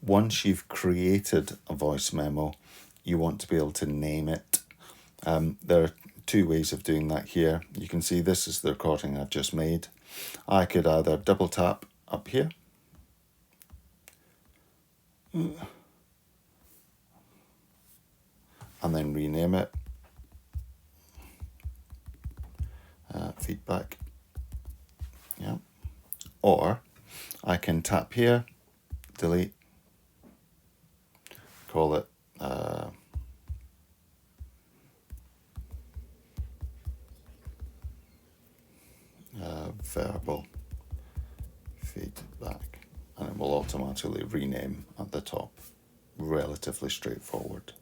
Once you've created a voice memo, you want to be able to name it. There are two ways of doing that here. You can see this is the recording I've just made. I could either double tap up here and then rename it. Feedback. Yeah. Or I can tap here, delete, call it verbal feedback, and it will automatically rename at the top. Relatively straightforward.